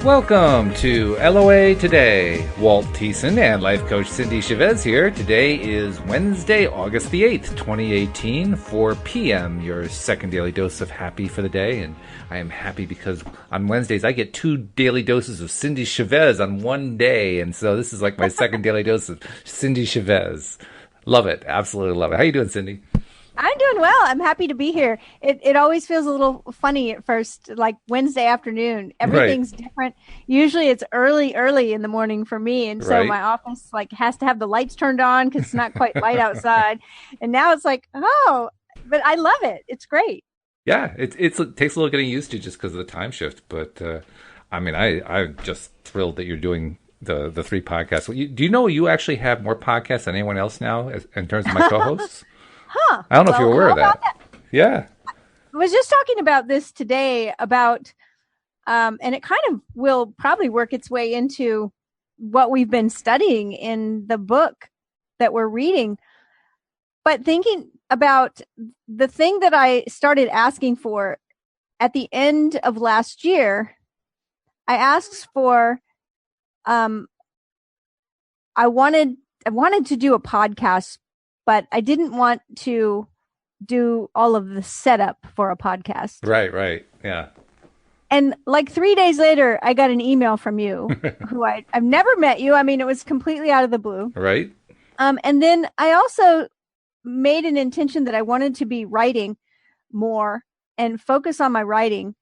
Welcome to LOA Today. Walt Thiessen and life coach Cindy Chavez here. Today is Wednesday, August the 8th, 2018, 4 p.m. Your second daily dose of happy for the day. And I am happy because on Wednesdays I get 2 daily doses of Cindy Chavez on one day. And so this is like my second daily dose of Cindy Chavez. Love it. Absolutely love it. How you doing, Cindy? I'm doing well. I'm happy to be here. It always feels a little funny at first, like Wednesday afternoon. Everything's different. Usually it's early in the morning for me. And so my office has to have the lights turned on because it's not quite light outside. And now it's like, oh, but I love it. It's great. Yeah, it takes a little getting used to just because of the time shift. But I'm just thrilled that you're doing the 3 podcasts. Do you know you actually have more podcasts than anyone else now in terms of my co-hosts? Huh. I don't know if you're aware of that. Yeah. I was just talking about this today about, and it kind of will probably work its way into what we've been studying in the book that we're reading. But thinking about the thing that I started asking for at the end of last year, I asked for, I wanted to do a podcast, but I didn't want to do all of the setup for a podcast. Right. Yeah. And like 3 days later, I got an email from you, who I've never met you. I mean, it was completely out of the blue. Right. And then I also made an intention that I wanted to be writing more and focus on my writing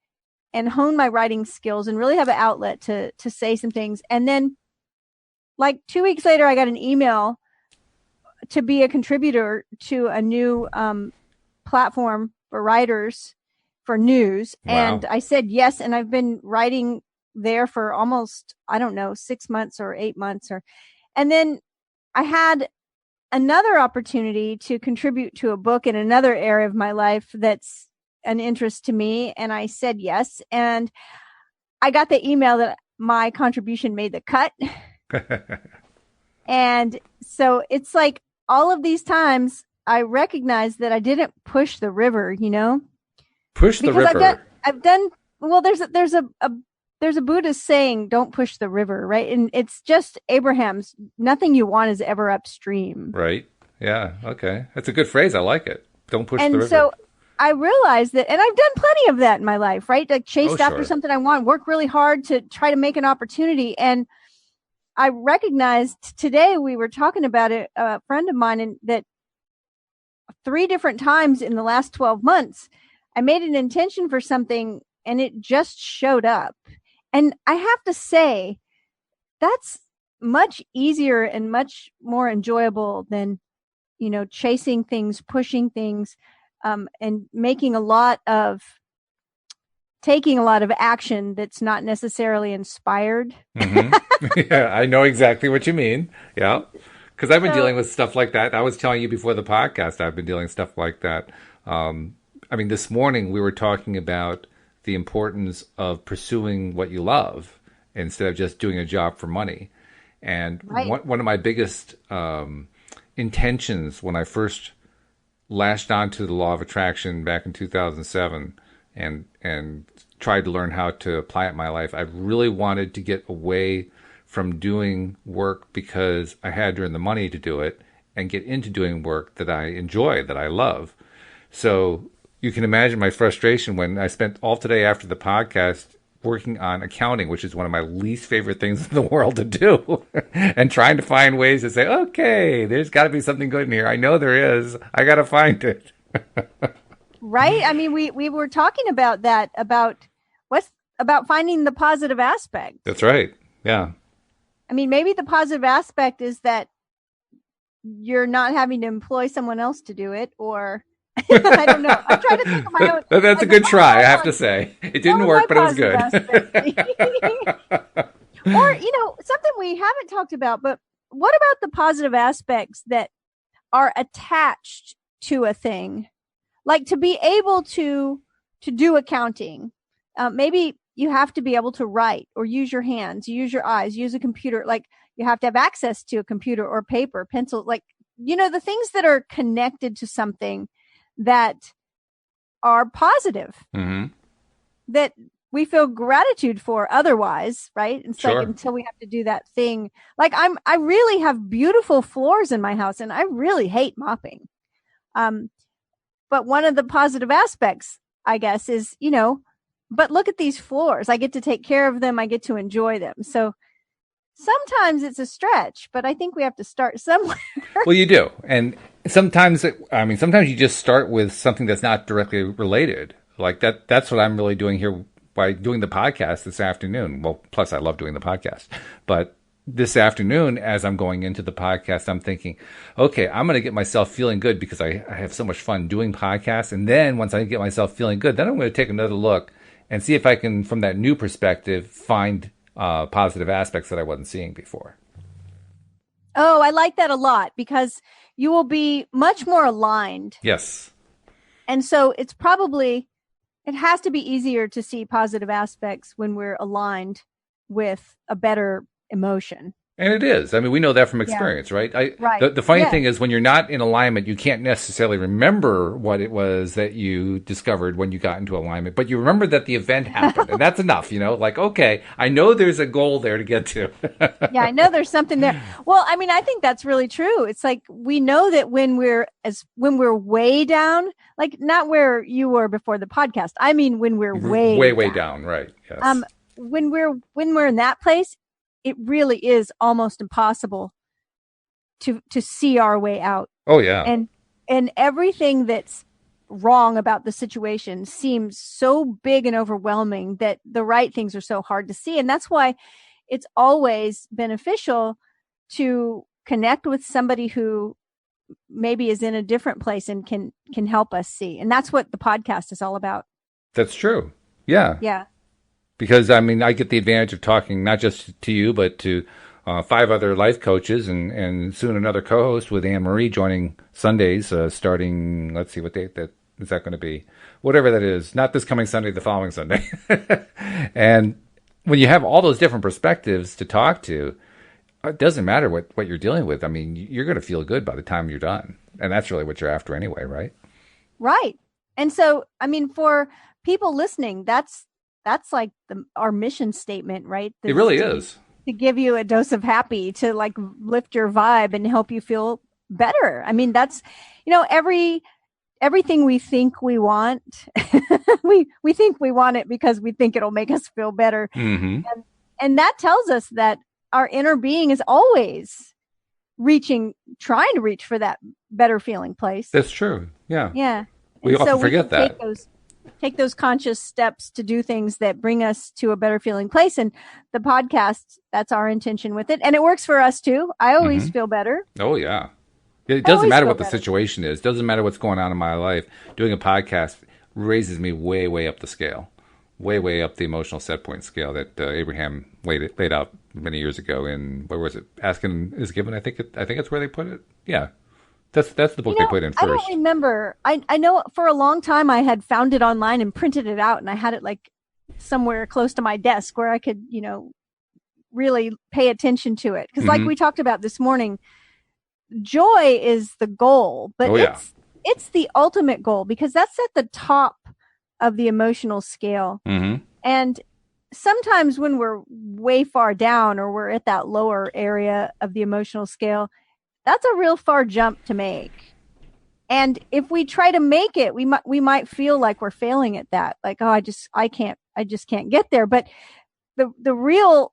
and hone my writing skills and really have an outlet to say some things. And then like 2 weeks later, I got an email to be a contributor to a new platform for writers for news. Wow. And I said yes. And I've been writing there for almost, 6 months or 8 months. And then I had another opportunity to contribute to a book in another area of my life that's an interest to me. And I said yes. And I got the email that my contribution made the cut. And so it's like, all of these times I recognize that I didn't push the river, Push the river. I've done well. There's a Buddhist saying, "Don't push the river," right? And it's just Abraham's. Nothing you want is ever upstream. Right. Yeah. Okay. That's a good phrase. I like it. Don't push the river. And so I realized that, and I've done plenty of that in my life, right? Like chased after something I want, work really hard to try to make an opportunity, and I recognized today we were talking about it, a friend of mine, and that 3 different times in the last 12 months, I made an intention for something and it just showed up. And I have to say, that's much easier and much more enjoyable than, chasing things, pushing things, and taking a lot of action that's not necessarily inspired. Mm-hmm. Yeah, I know exactly what you mean. Yeah. Because I've been dealing with stuff like that. I was telling you before the podcast, I've been dealing with stuff like that. This morning we were talking about the importance of pursuing what you love instead of just doing a job for money. And one of my biggest intentions when I first latched onto the law of attraction back in 2007 and tried to learn how to apply it in my life, I really wanted to get away from doing work because I had to earn the money to do it and get into doing work that I enjoy, that I love. So you can imagine my frustration when I spent all today after the podcast working on accounting, which is one of my least favorite things in the world to do, and trying to find ways to say, okay, there's got to be something good in here. I know there is. I got to find it. Right? I mean, we were talking about that, about finding the positive aspect. That's right. Yeah. I mean, maybe the positive aspect is that you're not having to employ someone else to do it, or I don't know. I'm trying to think of my own. That's a good try, I have to say. It didn't work, but it was good. Or, something we haven't talked about, but what about the positive aspects that are attached to a thing? Like to be able to do accounting. Maybe you have to be able to write or use your hands, use your eyes, use a computer. Like you have to have access to a computer or paper, pencil, like, the things that are connected to something that are positive, mm-hmm. that we feel gratitude for otherwise, right? It's Sure. like until we have to do that thing. Like I really have beautiful floors in my house and I really hate mopping. But one of the positive aspects, I guess, is, but look at these floors. I get to take care of them. I get to enjoy them. So sometimes it's a stretch, but I think we have to start somewhere. Well, you do. And sometimes you just start with something that's not directly related. Like that's what I'm really doing here by doing the podcast this afternoon. Well, plus I love doing the podcast. But this afternoon, as I'm going into the podcast, I'm thinking, okay, I'm going to get myself feeling good because I have so much fun doing podcasts. And then once I get myself feeling good, then I'm going to take another look and see if I can, from that new perspective, find positive aspects that I wasn't seeing before. Oh, I like that a lot because you will be much more aligned. Yes. And so it has to be easier to see positive aspects when we're aligned with a better emotion. And it is. I mean, we know that from experience, right? Right. The funny thing is when you're not in alignment, you can't necessarily remember what it was that you discovered when you got into alignment, but you remember that the event happened. And that's enough, like, okay, I know there's a goal there to get to. Yeah, I know there's something there. Well, I mean, I think that's really true. It's like we know that when we're way down, like not where you were before the podcast. I mean, when we're way down, right? Yes. When we're in that place, it really is almost impossible to see our way out. Oh yeah. And everything that's wrong about the situation seems so big and overwhelming that the right things are so hard to see. And that's why it's always beneficial to connect with somebody who maybe is in a different place and can help us see. And that's what the podcast is all about. That's true. Yeah. Yeah. Because, I mean, I get the advantage of talking not just to you, but to 5 other life coaches and soon another co-host with Anne Marie joining Sundays starting, let's see, what date is that going to be? Whatever that is. Not this coming Sunday, the following Sunday. And when you have all those different perspectives to talk to, it doesn't matter what you're dealing with. I mean, you're going to feel good by the time you're done. And that's really what you're after anyway, right? Right. And so, I mean, for people listening, that's like our mission statement, right? It really is. To give you a dose of happy, to like lift your vibe and help you feel better. I mean, that's, everything we think we want, we think we want it because we think it'll make us feel better. Mm-hmm. And that tells us that our inner being is always trying to reach for that better feeling place. That's true. Yeah. Yeah. We often forget that. Take those conscious steps to do things that bring us to a better feeling place. And the podcast, that's our intention with it. And it works for us too. I always feel better. Oh, yeah. It doesn't matter what the situation is. It doesn't matter what's going on in my life. Doing a podcast raises me way, way up the scale. Way, way up the emotional set point scale that Abraham laid out many years ago in, where was it? Asking is Given, I think it's where they put it. Yeah. That's the book they put in first. I don't remember. I know for a long time I had found it online and printed it out, and I had it like somewhere close to my desk where I could, really pay attention to it. Because like we talked about this morning, joy is the goal, but it's the ultimate goal because that's at the top of the emotional scale. Mm-hmm. And sometimes when we're way far down or we're at that lower area of the emotional scale, that's a real far jump to make. And if we try to make it, we might feel like we're failing at that. Like, oh, I just can't get there. But the real,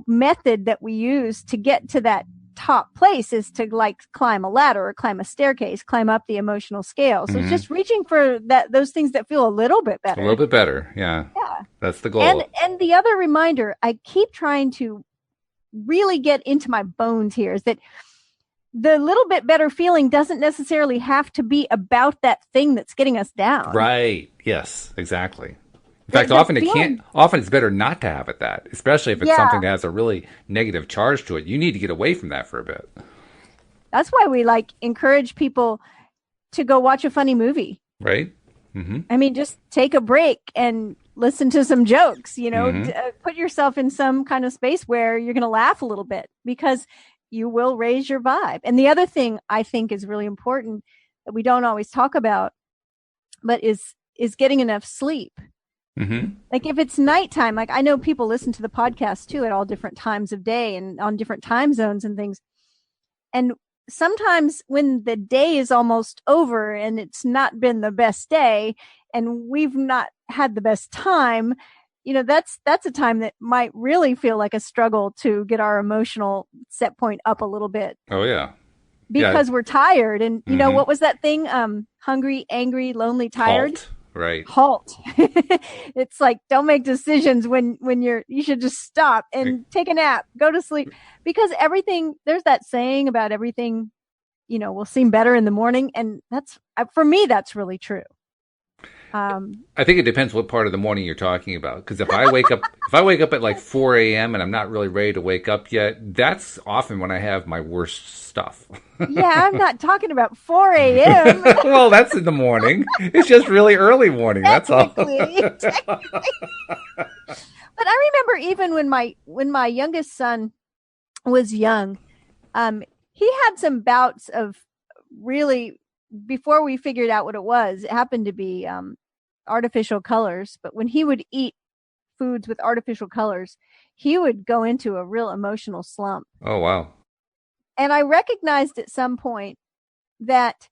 method that we use to get to that top place is to like climb a ladder or climb a staircase, climb up the emotional scale. So it's just reaching for those things that feel a little bit better. A little bit better. Yeah. Yeah. That's the goal. And the other reminder, I keep trying to really get into my bones here, is that the little bit better feeling doesn't necessarily have to be about that thing that's getting us down. Right. Yes, exactly. In fact, often it's better not to have it that, especially if it's something that has a really negative charge to it. You need to get away from that for a bit. That's why we encourage people to go watch a funny movie. Right. Mm-hmm. I mean, just take a break and listen to some jokes, put yourself in some kind of space where you're going to laugh a little bit because you will raise your vibe. And the other thing I think is really important that we don't always talk about, but is getting enough sleep. Mm-hmm. Like if it's nighttime, like I know people listen to the podcast too at all different times of day and on different time zones and things. And sometimes when the day is almost over and it's not been the best day and we've not had the best time, that's a time that might really feel like a struggle to get our emotional set point up a little bit Oh yeah. Yeah. because we're tired. And Mm-hmm. what was that thing? Hungry, angry, lonely, tired. Halt. Right. Halt. It's like don't make decisions when you should just stop and take a nap, go to sleep, because everything, there's that saying about everything will seem better in the morning, and that's, for me, that's really true. I think it depends what part of the morning you're talking about. Because if I wake up at like 4 a.m. and I'm not really ready to wake up yet, that's often when I have my worst stuff. Yeah, I'm not talking about 4 a.m. Well, that's in the morning. It's just really early morning. That's all. Technically. But I remember even when my youngest son was young, he had some bouts of really, before we figured out what it was, it happened to be artificial colors. But when he would eat foods with artificial colors, he would go into a real emotional slump. Oh, wow. And I recognized at some point that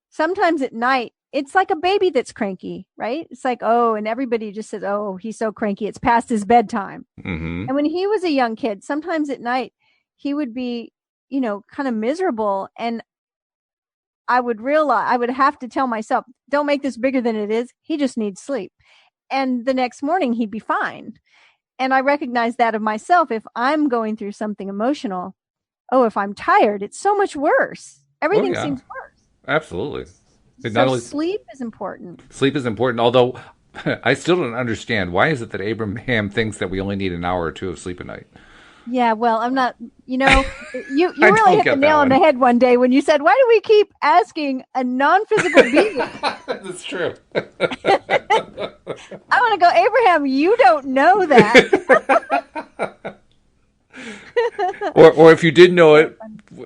sometimes at night, it's like a baby that's cranky, right? It's like, oh, and everybody just says, oh, he's so cranky, it's past his bedtime. Mm-hmm. And when he was a young kid, sometimes at night, he would be, kind of miserable. And I would have to tell myself, don't make this bigger than it is. He just needs sleep. And the next morning he'd be fine. And I recognize that of myself. If I'm going through something emotional, if I'm tired, it's so much worse. Everything seems worse. Absolutely. So sleep is important. Sleep is important, although I still don't understand. Why is it that Abraham thinks that we only need an hour or two of sleep a night? Yeah, well, I'm not, you really hit the nail on the head one day when you said, why do we keep asking a non-physical being? That's true. I want to go, Abraham, you don't know that. or if you did know it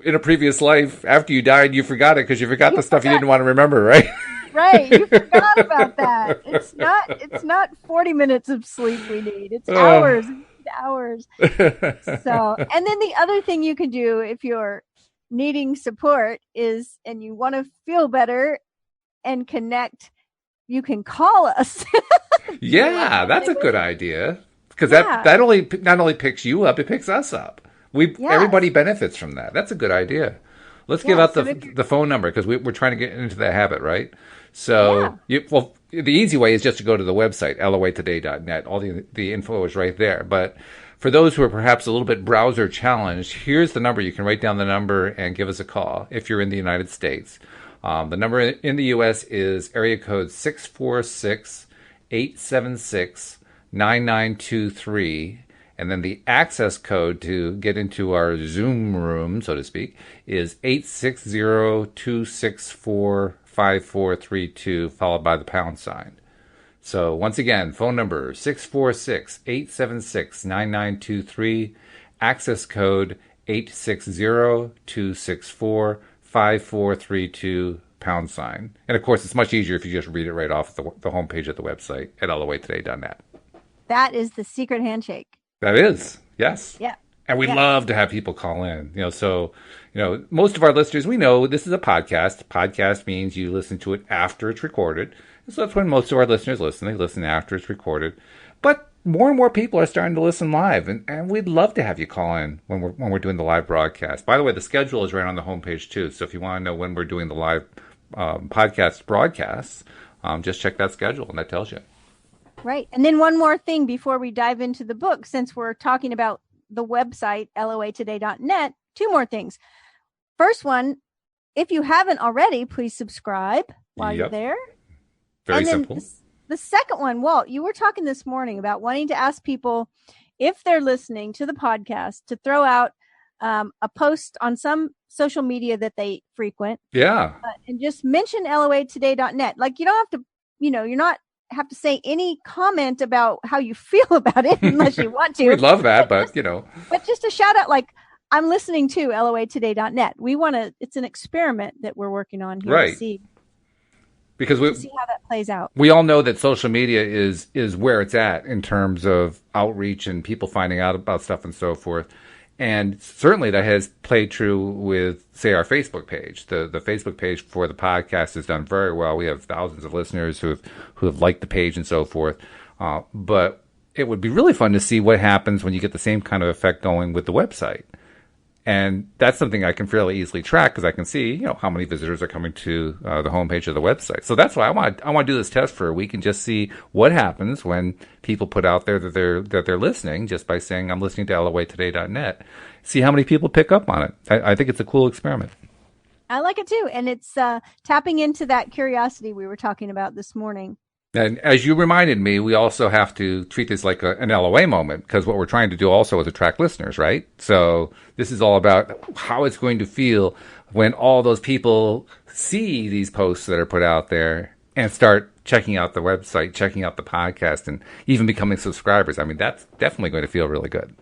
in a previous life, after you died, you forgot it because you forgot the stuff you didn't want to remember, right? Right, you forgot about that. It's not 40 minutes of sleep we need. It's hours. So, and then the other thing you can do if you're needing support is, and you want to feel better and connect, you can call us. Yeah, that's a good idea. Because that only not only picks you up, it picks us up. Everybody benefits from that. That's a good idea. Let's give out the phone number because we're trying to get into that habit, right? So, the easy way is just to go to the website, loatoday.net. All the info is right there. But for those who are perhaps a little bit browser challenged, here's the number. You can write down the number and give us a call if you're in the United States. The number in the U.S. is area code 646-876-9923. And then the access code to get into our Zoom room, so to speak, is 860-264-5432, followed by the pound sign. So once again, phone number 646-876-9923, access code 860-264-5432, pound sign. And of course, it's much easier if you just read it right off the homepage of the website at loatoday.net. That is the secret handshake. That is, yes. Yeah. And we love to have people call in. So, most of our listeners, we know this is a podcast. Podcast means you listen to it after it's recorded. So that's when most of our listeners listen. They listen after it's recorded. But more and more people are starting to listen live, and we'd love to have you call in when we're doing the live broadcast. By the way, the schedule is right on the homepage too. So if you want to know when we're doing the live podcast broadcasts, just check that schedule, and that tells you. Right. And then one more thing before we dive into the book, since we're talking about the website, loatoday.net, two more things. First one, if you haven't already, please subscribe while you're there. Very simple. The second one, Walt, you were talking this morning about wanting to ask people if they're listening to the podcast to throw out a post on some social media that they frequent. Yeah. And just mention loatoday.net. Like, you don't have to, you're not have to say any comment about how you feel about it unless you want to. We'd love that, but But just a shout out, like, I'm listening to loatoday.net. It's an experiment that we're working on here. Right. To see. Because to see how that plays out. We all know that social media is where it's at in terms of outreach and people finding out about stuff and so forth. And certainly that has played true with, say, our Facebook page. The Facebook page for the podcast has done very well. We have thousands of listeners who have liked the page and so forth. But it would be really fun to see what happens when you get the same kind of effect going with the website. And that's something I can fairly easily track because I can see, how many visitors are coming to the homepage of the website. So that's why I want to do this test for a week and just see what happens when people put out there that they're listening just by saying I'm listening to LOAtoday.net. See how many people pick up on it. I think it's a cool experiment. I like it too, and it's tapping into that curiosity we were talking about this morning. And as you reminded me, we also have to treat this like an LOA moment because what we're trying to do also is attract listeners, right? So this is all about how it's going to feel when all those people see these posts that are put out there and start checking out the website, checking out the podcast, and even becoming subscribers. I mean, that's definitely going to feel really good.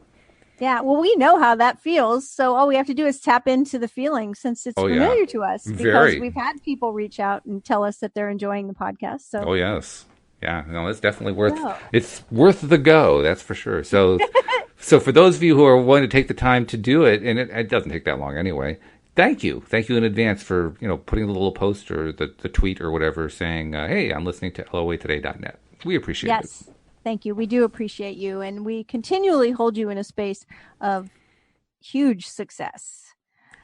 Yeah, well, we know how that feels, so all we have to do is tap into the feeling since it's familiar to us because we've had people reach out and tell us that they're enjoying the podcast. So, oh yes, yeah, no, it's definitely worth it's worth the go. That's for sure. So, so for those of you who are willing to take the time to do it, and it doesn't take that long anyway. Thank you in advance for putting the little post or the tweet or whatever saying, "Hey, I'm listening to LOAtoday.net." We appreciate it. Yes. Thank you. We do appreciate you, and we continually hold you in a space of huge success.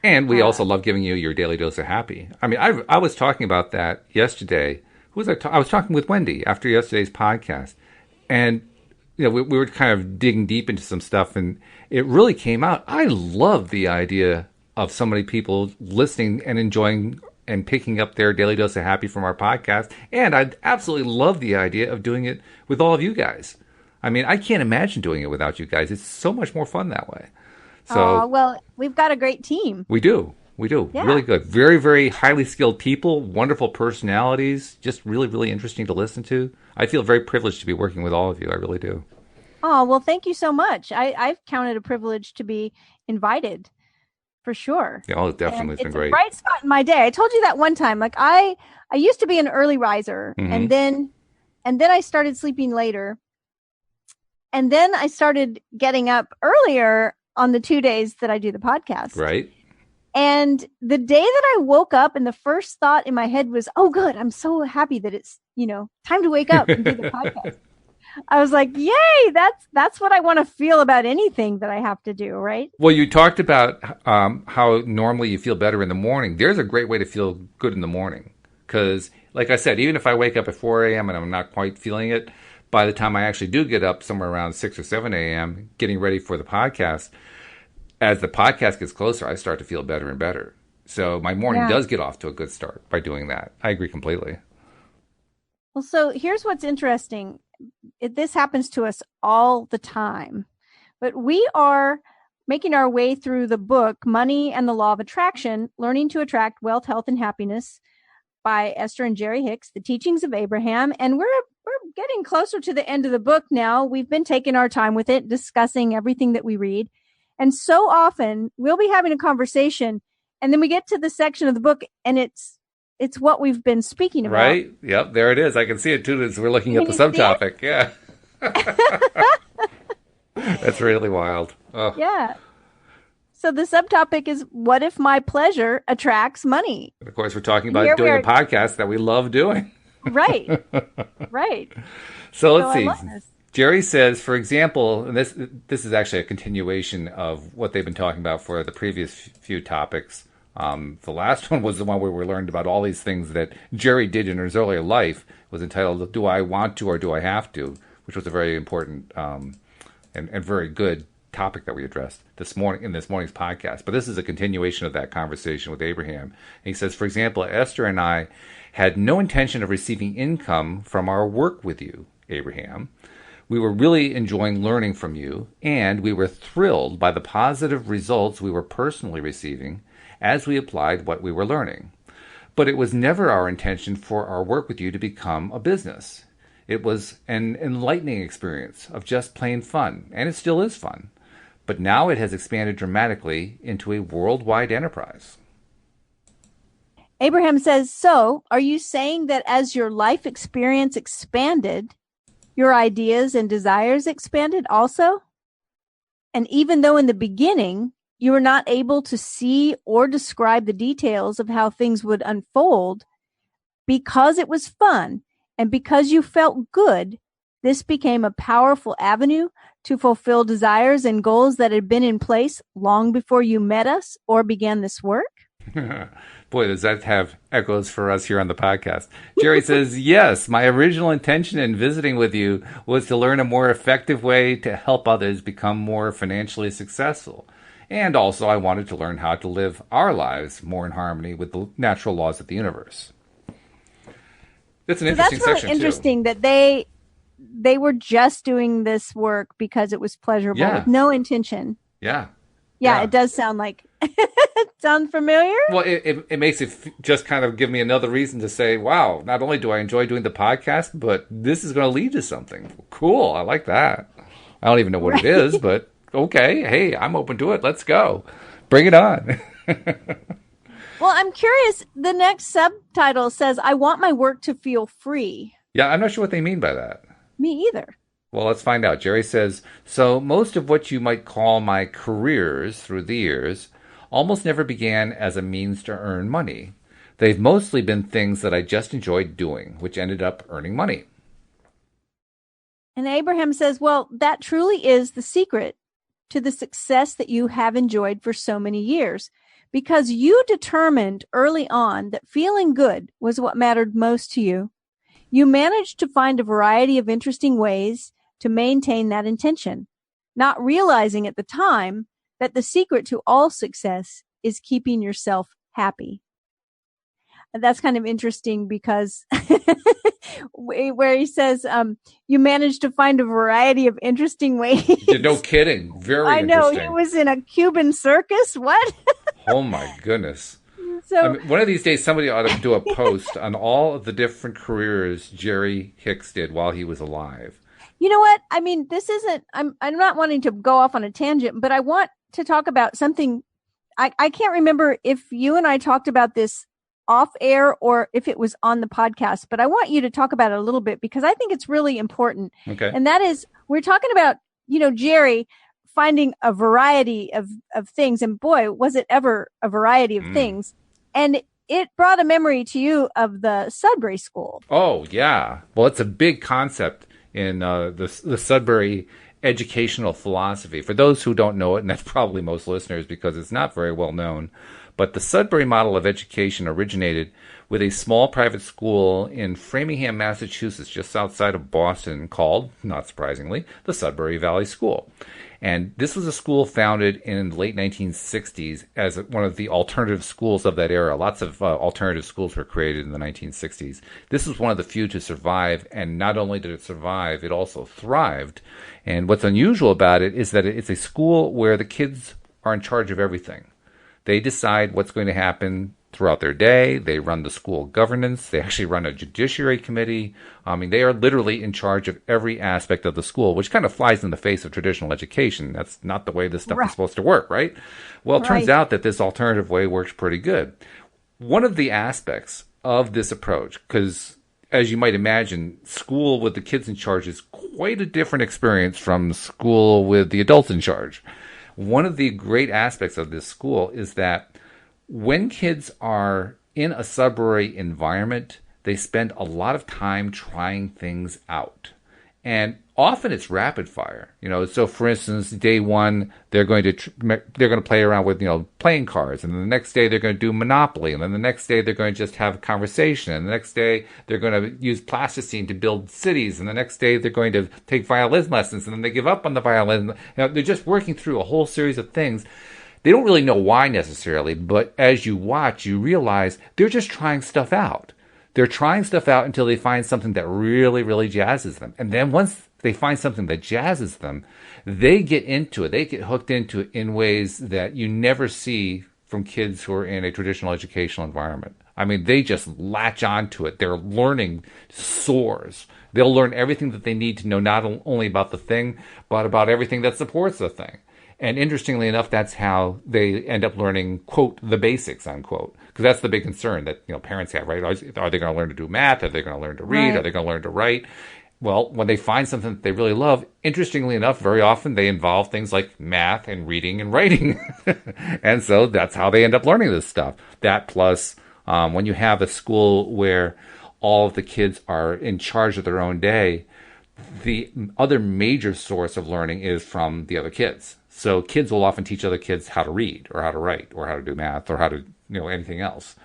And we also love giving you your daily dose of happy. I mean, I was talking about that yesterday. Who was I was talking with Wendy after yesterday's podcast, and we were kind of digging deep into some stuff, and it really came out. I love the idea of so many people listening and enjoying and picking up their daily dose of happy from our podcast. And I absolutely love the idea of doing it with all of you guys. I mean, I can't imagine doing it without you guys. It's so much more fun that way. So, well, we've got a great team. We do. Yeah. Really good. Very, very highly skilled people, wonderful personalities, just really, really interesting to listen to. I feel very privileged to be working with all of you. I really do. Oh, well, thank you so much. I've counted a privilege to be invited. For sure. Yeah, it's definitely been great. It's a bright spot in my day. I told you that one time. Like I used to be an early riser, and then I started sleeping later, and then I started getting up earlier on the 2 days that I do the podcast. Right. And the day that I woke up, and the first thought in my head was, "Oh, good! I'm so happy that it's time to wake up and do the podcast." I was like, yay, that's what I want to feel about anything that I have to do, right? Well, you talked about how normally you feel better in the morning. There's a great way to feel good in the morning. Because, like I said, even if I wake up at 4 a.m. and I'm not quite feeling it, by the time I actually do get up somewhere around 6 or 7 a.m., getting ready for the podcast, as the podcast gets closer, I start to feel better and better. So my morning does get off to a good start by doing that. I agree completely. Well, so here's what's interesting. This happens to us all the time, but we are making our way through the book, Money and the Law of Attraction, Learning to Attract Wealth, Health, and Happiness by Esther and Jerry Hicks, The Teachings of Abraham. And we're getting closer to the end of the book now. We've been taking our time with it, discussing everything that we read. And so often we'll be having a conversation and then we get to the section of the book and it's what we've been speaking about. Right? Yep, there it is. I can see it too as we're looking at the subtopic. Yeah. That's really wild. Oh. Yeah. So the subtopic is, what if my pleasure attracts money? And of course, we're talking about doing a podcast that we love doing. Right. Right. So let's see. Jerry says, for example, and this is actually a continuation of what they've been talking about for the previous few topics. The last one was the one where we learned about all these things that Jerry did in his earlier life. It was entitled, Do I Want to or Do I Have to? Which was a very important and very good topic that we addressed this morning in this morning's podcast. But this is a continuation of that conversation with Abraham. And he says, for example, Esther and I had no intention of receiving income from our work with you, Abraham. We were really enjoying learning from you, and we were thrilled by the positive results we were personally receiving as we applied what we were learning. But it was never our intention for our work with you to become a business. It was an enlightening experience of just plain fun, and it still is fun. But now it has expanded dramatically into a worldwide enterprise. Abraham says, so are you saying that as your life experience expanded, your ideas and desires expanded also? And even though in the beginning you were not able to see or describe the details of how things would unfold, because it was fun and because you felt good, this became a powerful avenue to fulfill desires and goals that had been in place long before you met us or began this work? Boy, does that have echoes for us here on the podcast. Jerry says, yes, my original intention in visiting with you was to learn a more effective way to help others become more financially successful. And also, I wanted to learn how to live our lives more in harmony with the natural laws of the universe. That's an interesting section, that's really interesting that they were just doing this work because it was pleasurable with no intention. Yeah. Yeah, it does sound like sound familiar. Well, it makes it just kind of give me another reason to say, wow, not only do I enjoy doing the podcast, but this is going to lead to something. Cool. I like that. I don't even know what it is, but okay. Hey, I'm open to it. Let's go. Bring it on. Well, I'm curious. The next subtitle says, I want my work to feel free. Yeah, I'm not sure what they mean by that. Me either. Well, let's find out. Jerry says, so most of what you might call my careers through the years almost never began as a means to earn money. They've mostly been things that I just enjoyed doing, which ended up earning money. And Abraham says, well, that truly is the secret to the success that you have enjoyed for so many years, because you determined early on that feeling good was what mattered most to you. You managed to find a variety of interesting ways to maintain that intention, not realizing at the time that the secret to all success is keeping yourself happy. And that's kind of interesting because where he says, you managed to find a variety of interesting ways. No kidding. Very I know, interesting. he was in a Cuban circus. What? Oh my goodness. So, I mean, one of these days, somebody ought to do a post on all of the different careers Jerry Hicks did while he was alive. You know what? I mean, this isn't, I'm not wanting to go off on a tangent, but I want to talk about something. I can't remember if you and I talked about this off air or if it was on the podcast, but I want you to talk about it a little bit because I think it's really important. Okay. And that is, we're talking about, Jerry finding a variety of things. And boy, was it ever a variety of things. And it brought a memory to you of the Sudbury School. Oh, yeah. Well, it's a big concept in the Sudbury educational philosophy. For those who don't know it, and that's probably most listeners because it's not very well known, but the Sudbury model of education originated with a small private school in Framingham, Massachusetts, just outside of Boston, called, not surprisingly, the Sudbury Valley School. And this was a school founded in the late 1960s as one of the alternative schools of that era. Lots of alternative schools were created in the 1960s. This was one of the few to survive, and not only did it survive, it also thrived. And what's unusual about it is that it's a school where the kids are in charge of everything. They decide what's going to happen throughout their day. They run the school governance. They actually run a judiciary committee. I mean, they are literally in charge of every aspect of the school, which kind of flies in the face of traditional education. That's not the way this stuff is supposed to work, right? Well, it turns out that this alternative way works pretty good. One of the aspects of this approach, because as you might imagine, school with the kids in charge is quite a different experience from school with the adults in charge. One of the great aspects of this school is that when kids are in a Sudbury environment, they spend a lot of time trying things out. And often it's rapid fire. So for instance, day one, they're going to play around with, playing cards. And then the next day they're going to do Monopoly. And then the next day they're going to just have a conversation. And the next day they're going to use plasticine to build cities. And the next day they're going to take violin lessons. And then they give up on the violin. They're just working through a whole series of things. They don't really know why necessarily, but as you watch, you realize they're just trying stuff out. They're trying stuff out until they find something that really, really jazzes them. And then once they find something that jazzes them, they get into it. They get hooked into it in ways that you never see from kids who are in a traditional educational environment. I mean, they just latch onto it. Their learning soars. They'll learn everything that they need to know, not only about the thing, but about everything that supports the thing. And interestingly enough, that's how they end up learning, quote, the basics, unquote. Because that's the big concern that, parents have, right? Are they going to learn to do math? Are they going to learn to read? Right. Are they going to learn to write? Well, when they find something that they really love, interestingly enough, very often they involve things like math and reading and writing. And so that's how they end up learning this stuff. That plus, when you have a school where all of the kids are in charge of their own day, the other major source of learning is from the other kids. So kids will often teach other kids how to read or how to write or how to do math or how to, anything else.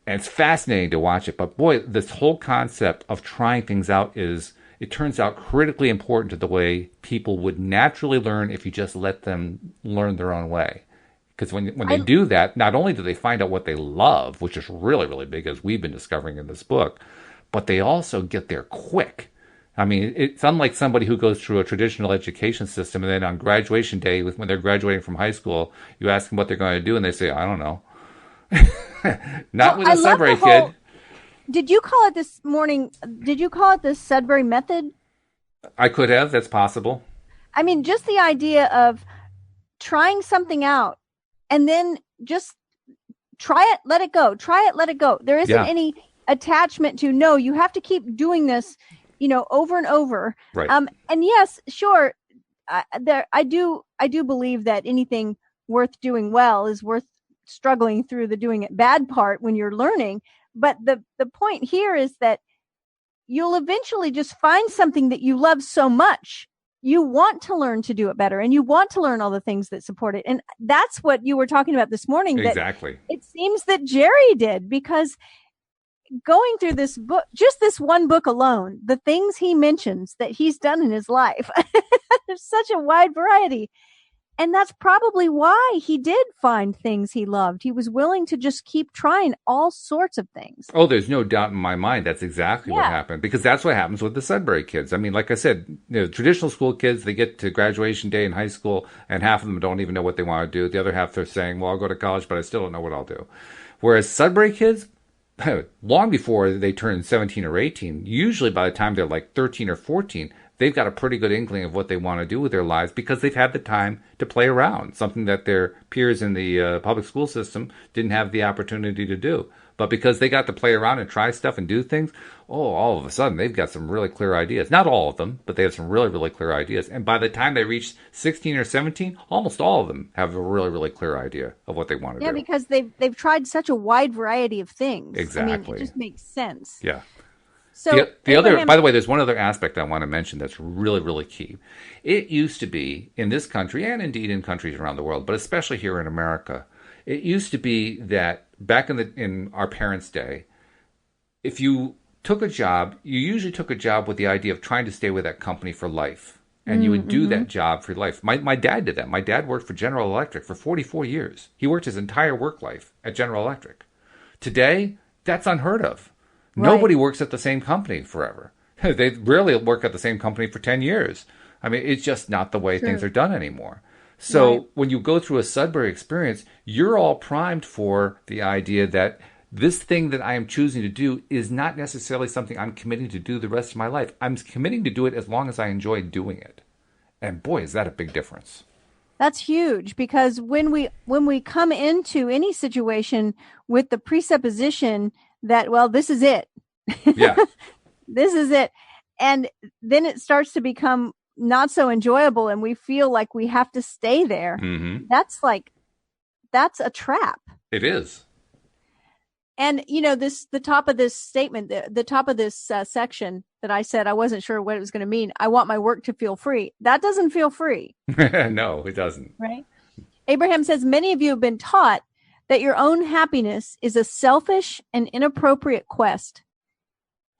And it's fascinating to watch it. But boy, this whole concept of trying things out it turns out critically important to the way people would naturally learn if you just let them learn their own way. Because when they do that, not only do they find out what they love, which is really, really big, as we've been discovering in this book, but they also get there quick. I mean, it's unlike somebody who goes through a traditional education system and then on graduation day, when they're graduating from high school, you ask them what they're going to do and they say, I don't know. Not with a Sudbury kid. Did you call it this morning? Did you call it the Sudbury method? I could have. That's possible. I mean, just the idea of trying something out and then just try it, let it go. Try it, let it go. There isn't any attachment to, no, you have to keep doing this, over and over. Right. And yes, sure. I do believe that anything worth doing well is worth struggling through the doing it bad part when you're learning. But the point here is that you'll eventually just find something that you love so much. You want to learn to do it better and you want to learn all the things that support it. And that's what you were talking about this morning. Exactly. It seems that Jerry did, because going through this book, just this one book alone, the things he mentions that he's done in his life, there's such a wide variety. And that's probably why he did find things he loved. He was willing to just keep trying all sorts of things. Oh, there's no doubt in my mind that's exactly what happened, because that's what happens with the Sudbury kids. I mean, like I said, traditional school kids, they get to graduation day in high school and half of them don't even know what they want to do. The other half, they're saying, well, I'll go to college, but I still don't know what I'll do. Whereas Sudbury kids, long before they turn 17 or 18, usually by the time they're like 13 or 14, they've got a pretty good inkling of what they want to do with their lives because they've had the time to play around, something that their peers in the public school system didn't have the opportunity to do. But because they got to play around and try stuff and do things, all of a sudden they've got some really clear ideas. Not all of them, but they have some really, really clear ideas. And by the time they reach 16 or 17, almost all of them have a really, really clear idea of what they want to do. Yeah, because they've tried such a wide variety of things. Exactly. I mean, it just makes sense. Yeah. So the other, by the way, there's one other aspect I want to mention that's really, really key. It used to be in this country, and indeed in countries around the world, but especially here in America, it used to be that back in our parents' day, if you took a job, you usually took a job with the idea of trying to stay with that company for life, and you would do that job for life. My dad did that. My dad worked for General Electric for 44 years. He worked his entire work life at General Electric. Today, that's unheard of. Right. Nobody works at the same company forever. They rarely work at the same company for 10 years. I mean, it's just not the way things are done anymore. So when you go through a Sudbury experience, you're all primed for the idea that this thing that I am choosing to do is not necessarily something I'm committing to do the rest of my life. I'm committing to do it as long as I enjoy doing it. And boy, is that a big difference. That's huge, because when we come into any situation with the presupposition that, well, this is it. Yeah. This is it. And then it starts to become not so enjoyable and we feel like we have to stay there. Mm-hmm. That's a trap. It is. And, the top of this statement, the top of this section that I said, I wasn't sure what it was going to mean. I want my work to feel free. That doesn't feel free. No, it doesn't. Right. Abraham says, many of you have been taught that your own happiness is a selfish and inappropriate quest,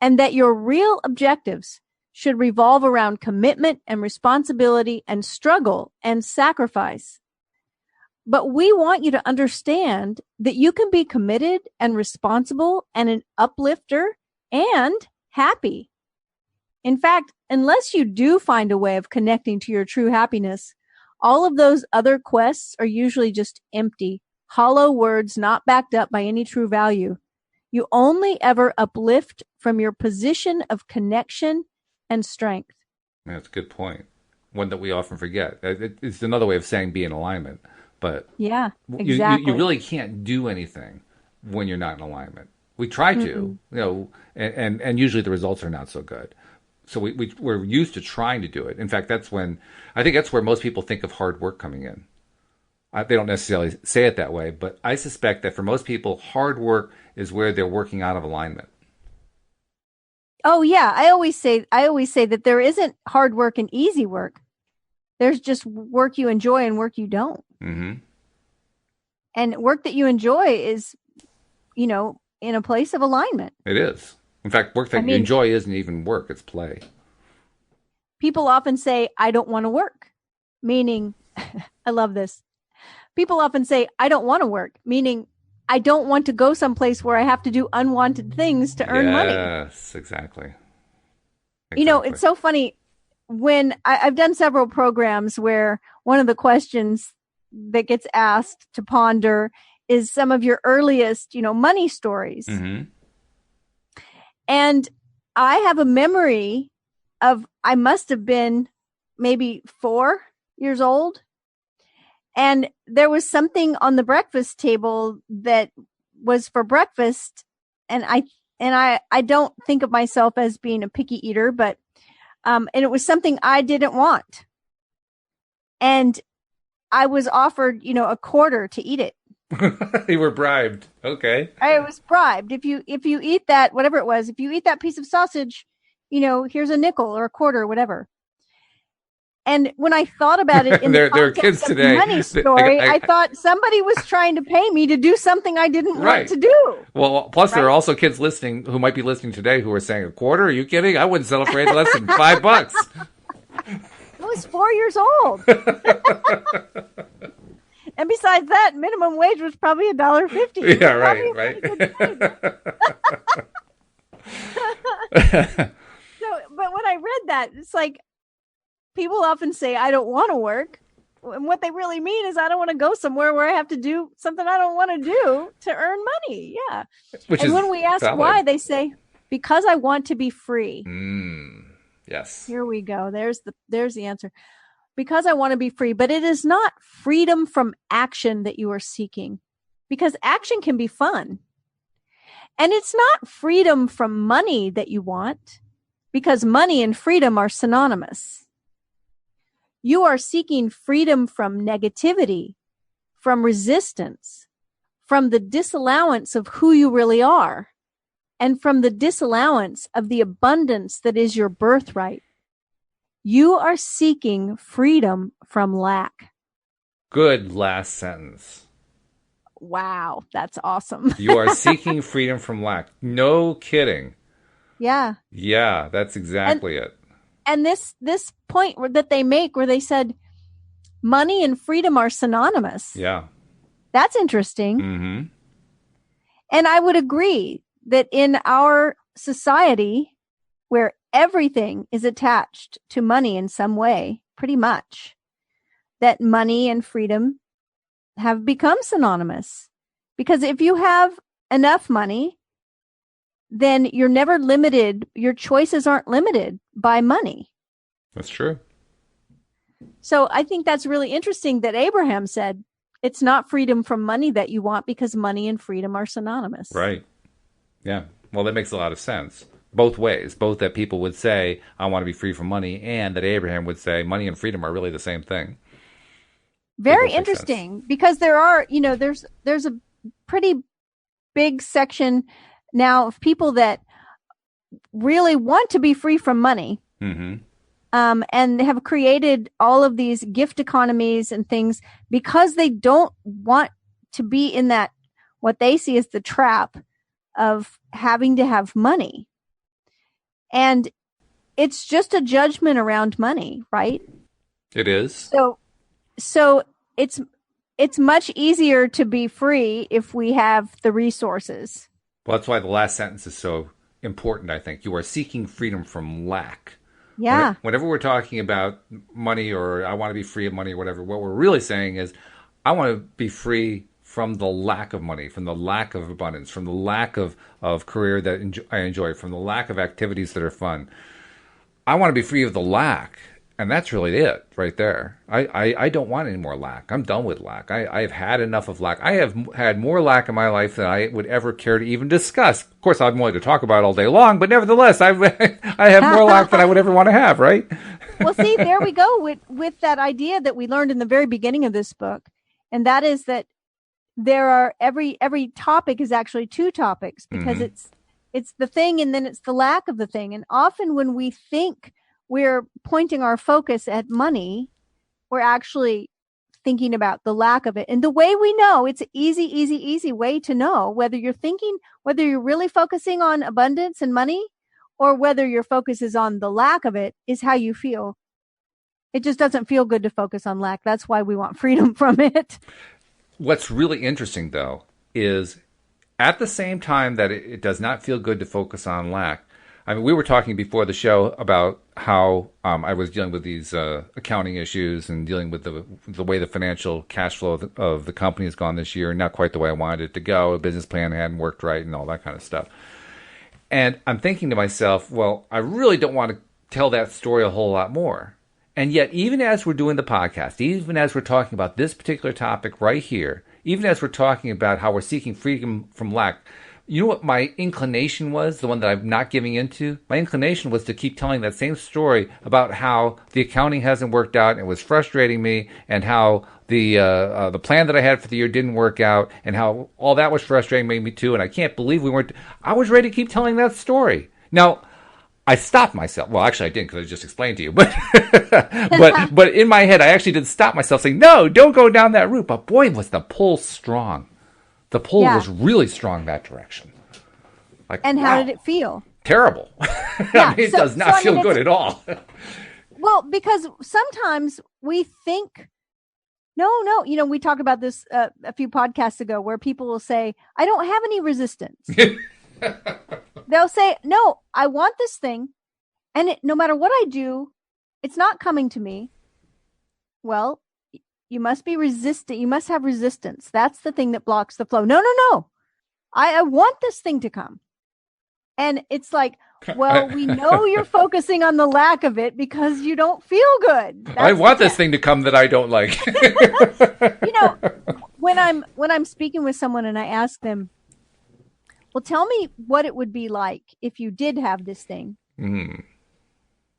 and that your real objectives should revolve around commitment and responsibility and struggle and sacrifice. But we want you to understand that you can be committed and responsible and an uplifter and happy. In fact, unless you do find a way of connecting to your true happiness, all of those other quests are usually just empty, hollow words not backed up by any true value. You only ever uplift from your position of connection and strength. That's a good point. one that we often forget. It's another way of saying be in alignment. But yeah, exactly. You really can't do anything when you're not in alignment. We try to, and usually the results are not so good. So we're used to trying to do it. In fact, I think that's where most people think of hard work coming in. They don't necessarily say it that way, but I suspect that for most people, hard work is where they're working out of alignment. Oh yeah, I always say that there isn't hard work and easy work. There's just work you enjoy and work you don't. Mm-hmm. And work that you enjoy is, in a place of alignment. It is. In fact, work that you enjoy isn't even work, it's play. People often say, I don't want to work, meaning, I love this. People often say, I don't want to work, meaning I don't want to go someplace where I have to do unwanted things to earn money. Yes, exactly. It's so funny. When I've done several programs where one of the questions that gets asked to ponder is some of your earliest, money stories. Mm-hmm. And I have a memory of, I must have been maybe 4 years old. And there was something on the breakfast table that was for breakfast. And I don't think of myself as being a picky eater, but and it was something I didn't want. And I was offered, a quarter to eat it. You were bribed. Okay. I was bribed. If you eat that, whatever it was, if you eat that piece of sausage, here's a nickel or a quarter or whatever. And when I thought about it in the there are kids context of today. Money story, I thought somebody was trying to pay me to do something I didn't want to do. Well, plus there are also kids listening who might be listening today who are saying, a quarter? Are you kidding? I wouldn't settle for anything less than $5. I was 4 years old. And besides that, minimum wage was probably $1.50. Yeah, right. But when I read that, it's like, people often say, I don't want to work. And what they really mean is, I don't want to go somewhere where I have to do something I don't want to do to earn money. Yeah. And when we ask why, they say, because I want to be free. Yes. Here we go. There's the answer. Because I want to be free. But it is not freedom from action that you are seeking, because action can be fun. And it's not freedom from money that you want, because money and freedom are synonymous. You are seeking freedom from negativity, from resistance, from the disallowance of who you really are, and from the disallowance of the abundance that is your birthright. You are seeking freedom from lack. Good last sentence. Wow, that's awesome. You are seeking freedom from lack. No kidding. Yeah. Yeah, that's exactly it. And this point that they make, where they said money and freedom are synonymous. Yeah. That's interesting. Mm-hmm. And I would agree that in our society, where everything is attached to money in some way, pretty much, that money and freedom have become synonymous. Because if you have enough money, then you're never limited. Your choices aren't limited by money. That's true. So I think that's really interesting that Abraham said, it's not freedom from money that you want, because money and freedom are synonymous. Right. Yeah. Well, that makes a lot of sense. Both ways. Both that people would say, I want to be free from money, and that Abraham would say, money and freedom are really the same thing. Very interesting, because there are, there's a pretty big section now of people that really want to be free from money. Mm-hmm. And have created all of these gift economies and things because they don't want to be in that, what they see as the trap of having to have money. And it's just a judgment around money, right? It is. So it's much easier to be free if we have the resources. Well, that's why the last sentence is so important, I think. You are seeking freedom from lack. Yeah. Whenever we're talking about money, or I want to be free of money or whatever, what we're really saying is, I want to be free from the lack of money, from the lack of abundance, from the lack of career that I enjoy, from the lack of activities that are fun. I want to be free of the lack. And that's really it right there. I don't want any more lack. I'm done with lack. I've had enough of lack. I have had more lack in my life than I would ever care to even discuss. Of course, I'm willing to talk about it all day long, but nevertheless, I have more lack than I would ever want to have, right? Well, see, there we go with that idea that we learned in the very beginning of this book. And that is that there are every topic is actually two topics, because it's the thing and then it's the lack of the thing. And often when we think we're pointing our focus at money, we're actually thinking about the lack of it. And the way we know, it's an easy way to know whether you're really focusing on abundance and money, or whether your focus is on the lack of it, is how you feel. It just doesn't feel good to focus on lack. That's why we want freedom from it. What's really interesting, though, is at the same time that it does not feel good to focus on lack. I mean, we were talking before the show about how I was dealing with these accounting issues and dealing with the way the financial cash flow of the company has gone this year, not quite the way I wanted it to go. A business plan hadn't worked right and all that kind of stuff. And I'm thinking to myself, well, I really don't want to tell that story a whole lot more. And yet, even as we're doing the podcast, even as we're talking about this particular topic right here, even as we're talking about how we're seeking freedom from lack, you know what my inclination was, the one that I'm not giving into? My inclination was to keep telling that same story about how the accounting hasn't worked out and it was frustrating me, and how the plan that I had for the year didn't work out, and how all that was frustrating me too, and I can't believe we weren't... I was ready to keep telling that story. Now, I stopped myself. Well, actually I didn't, because I just explained to you. But but in my head, I actually did stop myself saying, no, don't go down that route. But boy, was the pull strong. The pull was really strong that direction. Like, and how did it feel? Terrible. Yeah, it does not feel good at all. Well, because sometimes we think, no, we talked about this a few podcasts ago, where people will say, I don't have any resistance. They'll say, no, I want this thing, and no matter what I do, it's not coming to me. Well, you must be resistant. You must have resistance. That's the thing that blocks the flow. No. I want this thing to come. And it's like, well, we know you're focusing on the lack of it because you don't feel good. That's I want this thing to come that I don't like. When I'm speaking with someone and I ask them, well, tell me what it would be like if you did have this thing. Mm.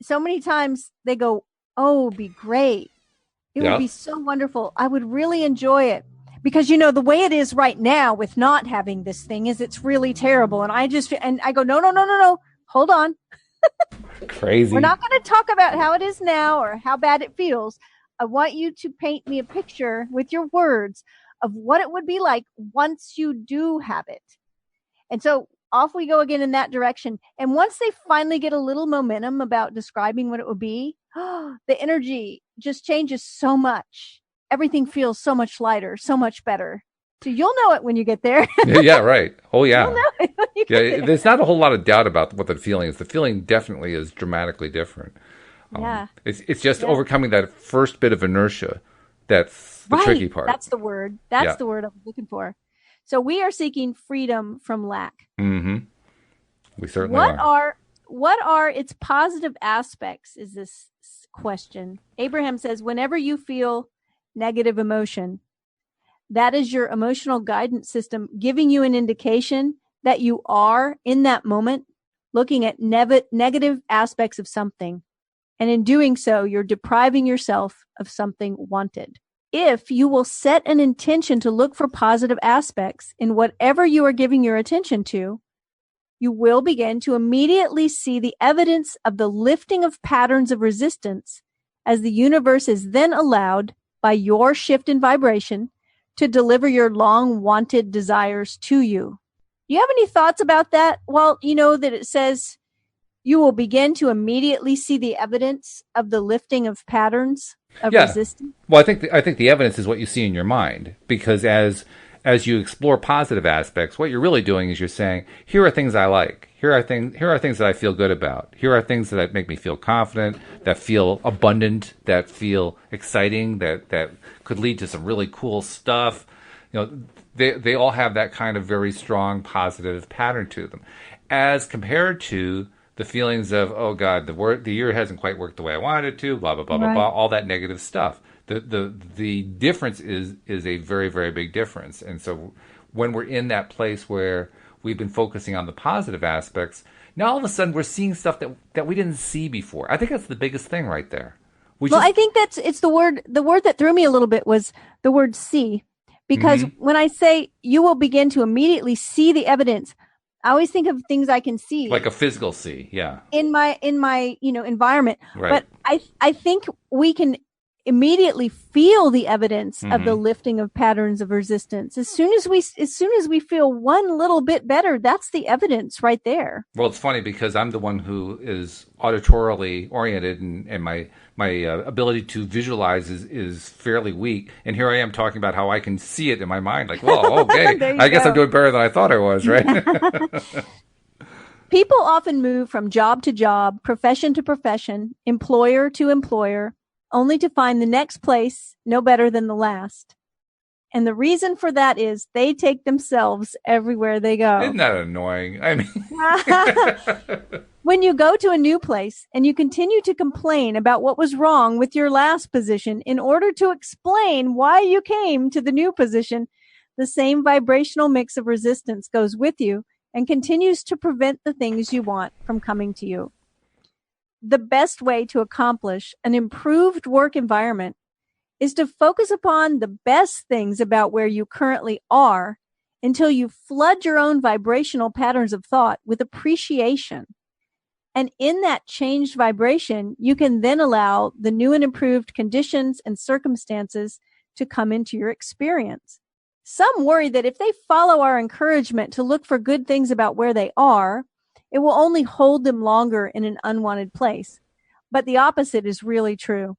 So many times they go, oh, it'd be great. It would be so wonderful. I would really enjoy it. Because, the way it is right now with not having this thing is it's really terrible. And I go, no. Hold on. Crazy. We're not going to talk about how it is now or how bad it feels. I want you to paint me a picture with your words of what it would be like once you do have it. And so off we go again in that direction. And once they finally get a little momentum about describing what it would be, the energy just changes so much. Everything feels so much lighter, so much better. So you'll know it when you get there. Yeah, right. Oh, yeah. You'll know it when you get there. There's not a whole lot of doubt about what the feeling is. The feeling definitely is dramatically different. It's just overcoming that first bit of inertia. That's the tricky part. That's the word. That's the word I was looking for. So we are seeking freedom from lack. Mm-hmm. We certainly are. What are its positive aspects is this question. Abraham says, whenever you feel negative emotion, that is your emotional guidance system giving you an indication that you are in that moment looking at negative aspects of something. And in doing so, you're depriving yourself of something wanted. If you will set an intention to look for positive aspects in whatever you are giving your attention to, you will begin to immediately see the evidence of the lifting of patterns of resistance as the universe is then allowed by your shift in vibration to deliver your long-wanted desires to you. Do you have any thoughts about that? Well, you know that it says you will begin to immediately see the evidence of the lifting of patterns of resistance. Well, I think the evidence is what you see in your mind, because as you explore positive aspects, what you're really doing is you're saying, here are things I like. Here are things that I feel good about. Here are things that make me feel confident, that feel abundant, that feel exciting, that could lead to some really cool stuff. They all have that kind of very strong positive pattern to them, as compared to the feelings of, oh God, the year hasn't quite worked the way I wanted it to, blah blah blah blah Right. blah, all that negative stuff. The difference is a very very big difference, and so when we're in that place where we've been focusing on the positive aspects, now all of a sudden we're seeing stuff that we didn't see before. I think that's the biggest thing right there. Well, I think it's the word that threw me a little bit was the word see, because when I say you will begin to immediately see the evidence, I always think of things I can see, like a physical see, yeah, in my environment. right. But I think we can immediately feel the evidence of the lifting of patterns of resistance. As soon as we feel one little bit better, that's the evidence right there. Well, it's funny because I'm the one who is auditorily oriented, and my ability to visualize is fairly weak. And here I am talking about how I can see it in my mind. Like, well, okay, I guess I'm doing better than I thought I was, right? People often move from job to job, profession to profession, employer to employer, only to find the next place no better than the last. And the reason for that is they take themselves everywhere they go. Isn't that annoying? I mean, when you go to a new place and you continue to complain about what was wrong with your last position in order to explain why you came to the new position, the same vibrational mix of resistance goes with you and continues to prevent the things you want from coming to you. The best way to accomplish an improved work environment is to focus upon the best things about where you currently are until you flood your own vibrational patterns of thought with appreciation. And in that changed vibration, you can then allow the new and improved conditions and circumstances to come into your experience. Some worry that if they follow our encouragement to look for good things about where they are, it will only hold them longer in an unwanted place. But the opposite is really true.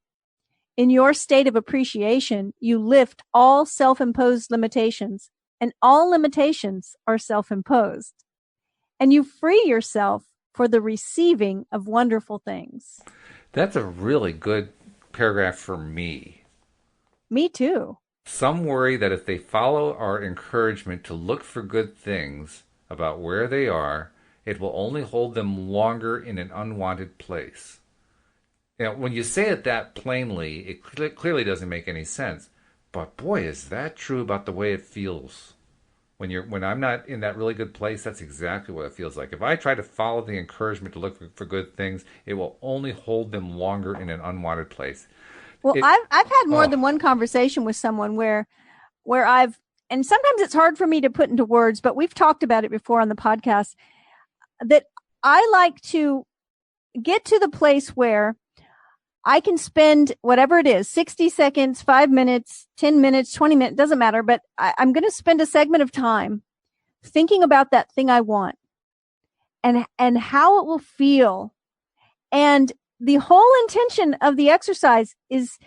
In your state of appreciation, you lift all self-imposed limitations, and all limitations are self-imposed. And you free yourself for the receiving of wonderful things. That's a really good paragraph for me. Me too. Some worry that if they follow our encouragement to look for good things about where they are, it will only hold them longer in an unwanted place. Now, when you say it that plainly, it clearly doesn't make any sense. But boy, is that true about the way it feels. When I'm not in that really good place, that's exactly what it feels like. If I try to follow the encouragement to look for good things, it will only hold them longer in an unwanted place. Well, I've had more than one conversation with someone where and sometimes it's hard for me to put into words, but we've talked about it before on the podcast, that I like to get to the place where I can spend whatever it is, 60 seconds, 5 minutes, 10 minutes, 20 minutes, doesn't matter, but I'm going to spend a segment of time thinking about that thing I want and how it will feel. And the whole intention of the exercise is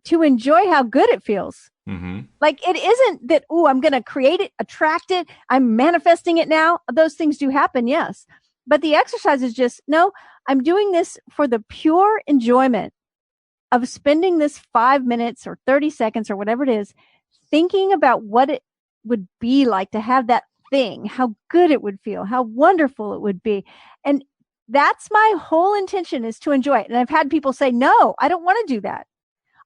to enjoy how good it feels. Mm-hmm. Like, it isn't that, I'm going to create it, attract it, I'm manifesting it now. Those things do happen, yes. But the exercise is just, no, I'm doing this for the pure enjoyment of spending this 5 minutes or 30 seconds or whatever it is, thinking about what it would be like to have that thing, how good it would feel, how wonderful it would be. And that's my whole intention, is to enjoy it. And I've had people say, no, I don't want to do that.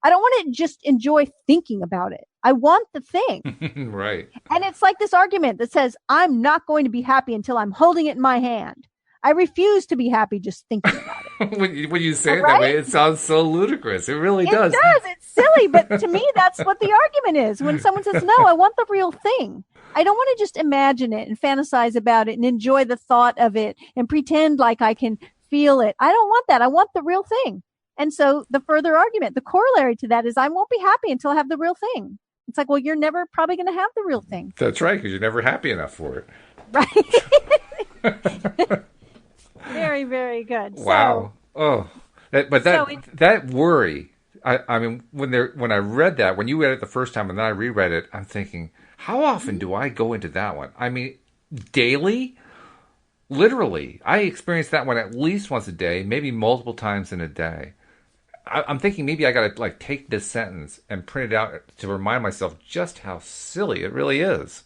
I don't want to just enjoy thinking about it. I want the thing. Right. And it's like this argument that says, I'm not going to be happy until I'm holding it in my hand. I refuse to be happy just thinking about it. when you say it that way, it sounds so ludicrous. It really does. It does. It's silly. But to me, that's what the argument is. When someone says, no, I want the real thing. I don't want to just imagine it and fantasize about it and enjoy the thought of it and pretend like I can feel it. I don't want that. I want the real thing. And so the further argument, the corollary to that is, I won't be happy until I have the real thing. It's like, well, you're never probably going to have the real thing. That's right, because you're never happy enough for it. Right. Very, very good. Wow. That worry. I mean, when I read that, when you read it the first time and then I reread it, I'm thinking, how often do I go into that one? I mean, daily? Literally. I experience that one at least once a day, maybe multiple times in a day. I'm thinking maybe I got to take this sentence and print it out to remind myself just how silly it really is.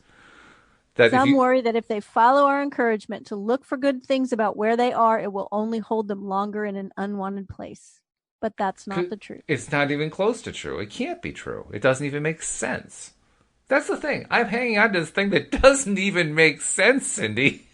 Some worry that if they follow our encouragement to look for good things about where they are, it will only hold them longer in an unwanted place. But that's not the truth. It's not even close to true. It can't be true. It doesn't even make sense. That's the thing. I'm hanging on to this thing that doesn't even make sense, Cindy.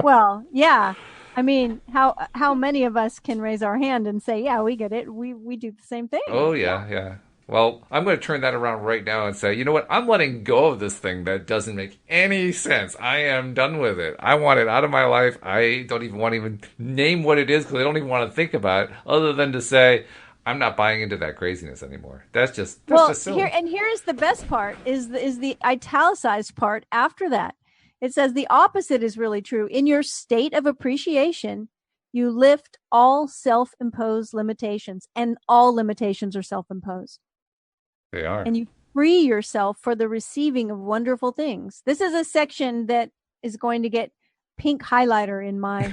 Well, yeah. I mean, how many of us can raise our hand and say, yeah, we get it. We do the same thing. Oh, yeah. Well, I'm going to turn that around right now and say, you know what? I'm letting go of this thing that doesn't make any sense. I am done with it. I want it out of my life. I don't even want to even name what it is because I don't even want to think about it other than to say, I'm not buying into that craziness anymore. That's just silly. Here's the best part is the italicized part after that. It says the opposite is really true. In your state of appreciation, you lift all self-imposed limitations, and all limitations are self-imposed. They are. And you free yourself for the receiving of wonderful things. This is a section that is going to get pink highlighter in my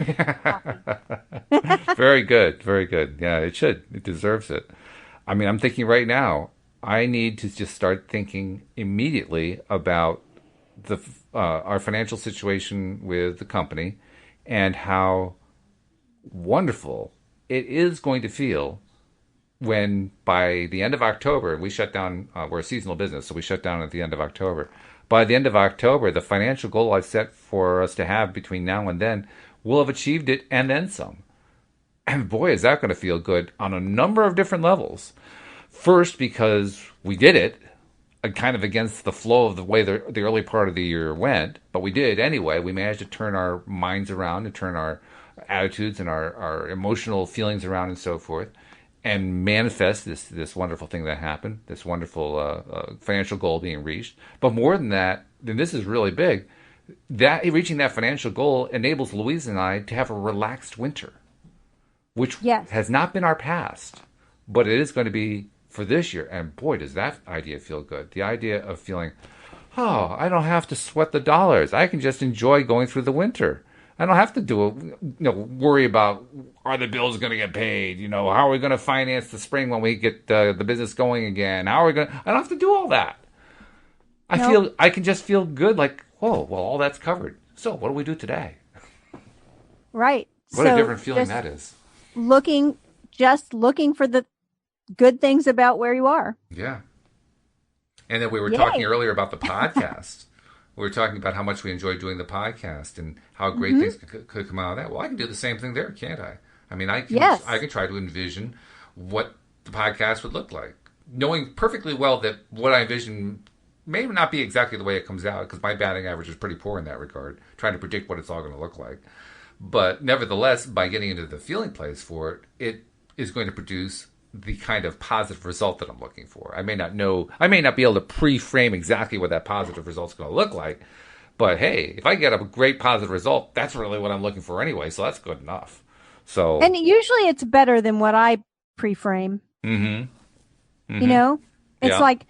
Very good. Very good. Yeah, it should. It deserves it. I mean, I'm thinking right now, I need to just start thinking immediately about our financial situation with the company and how wonderful it is going to feel when by the end of October, we shut down, we're a seasonal business, so we shut down at the end of October. By the end of October, the financial goal I've set for us to have between now and then, we'll have achieved it and then some. And boy, is that going to feel good on a number of different levels. First, because we did it, kind of against the flow of the way the early part of the year went, but we did anyway. We managed to turn our minds around and turn our attitudes and our emotional feelings around and so forth, and manifest this wonderful thing that happened, this wonderful financial goal being reached. But more than that, then this is really big, that reaching that financial goal enables Louise and I to have a relaxed winter, which has not been our past, but it is going to be for this year. And boy, does that idea feel good. The idea of feeling, oh, I don't have to sweat the dollars. I can just enjoy going through the winter. I don't have to worry about, are the bills going to get paid? How are we going to finance the spring when we get the business going again? I don't have to do all that. I can just feel good, like, oh, well, all that's covered. So what do we do today? Right. What a different feeling that is. Looking for the good things about where you are. Yeah. And then we were talking earlier about the podcast. We were talking about how much we enjoy doing the podcast and how great things could come out of that. Well, I can do the same thing there, can't I? I mean, I can try to envision what the podcast would look like, knowing perfectly well that what I envision may not be exactly the way it comes out, because my batting average is pretty poor in that regard, trying to predict what it's all going to look like. But nevertheless, by getting into the feeling place for it, it is going to produce the kind of positive result that I'm looking for. I may not be able to pre-frame exactly what that positive result is going to look like, but hey, if I get a great positive result, that's really what I'm looking for anyway, so that's good enough. So, and usually it's better than what I pre-frame. It's like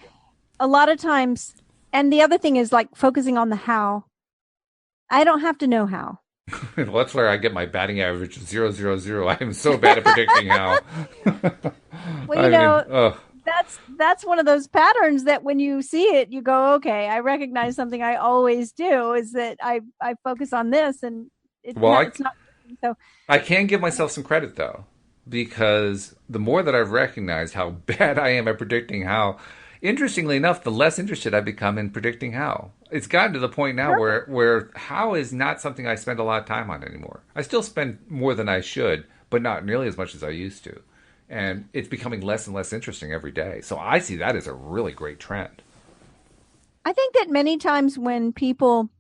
a lot of times, and the other thing is like focusing on the how. I don't have to know how. Well, that's where I get my batting average 0-0-0. I am so bad at predicting how. Well, that's one of those patterns that when you see it, you go, okay, I recognize something I always do is that I focus on this, and it's not. So I can give myself some credit though, because the more that I've recognized how bad I am at predicting how, interestingly enough, the less interested I've become in predicting how. It's gotten to the point now where how is not something I spend a lot of time on anymore. I still spend more than I should, but not nearly as much as I used to. And it's becoming less and less interesting every day. So I see that as a really great trend. I think that many times when people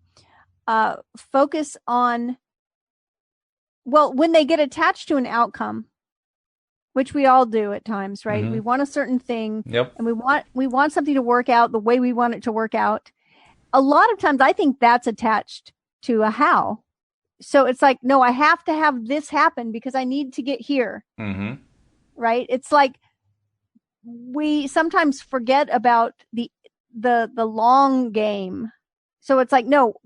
focus on, when they get attached to an outcome, which we all do at times, right? We want a certain thing, and we want something to work out the way we want it to work out. A lot of times I think that's attached to a how. So it's like, no, I have to have this happen because I need to get here. Right? It's like we sometimes forget about the long game. So it's like, no,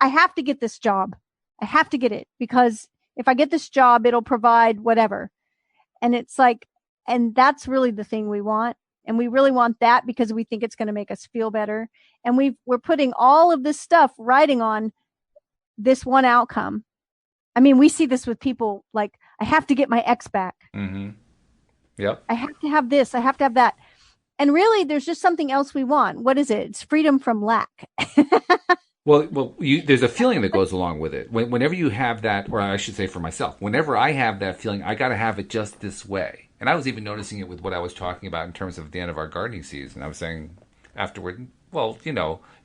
I have to get this job. I have to get it because if I get this job, it'll provide whatever. And it's like, and that's really the thing we want. And we really want that because we think it's going to make us feel better. And we're putting all of this stuff riding on this one outcome. I mean, we see this with people like, I have to get my ex back. Mm-hmm. Yep. I have to have this. I have to have that. And really, there's just something else we want. What is it? It's freedom from lack. Well, there's a feeling that goes along with it. Whenever you have that, or I should say for myself, whenever I have that feeling, I got to have it just this way. And I was even noticing it with what I was talking about in terms of the end of our gardening season. I was saying afterward, well, it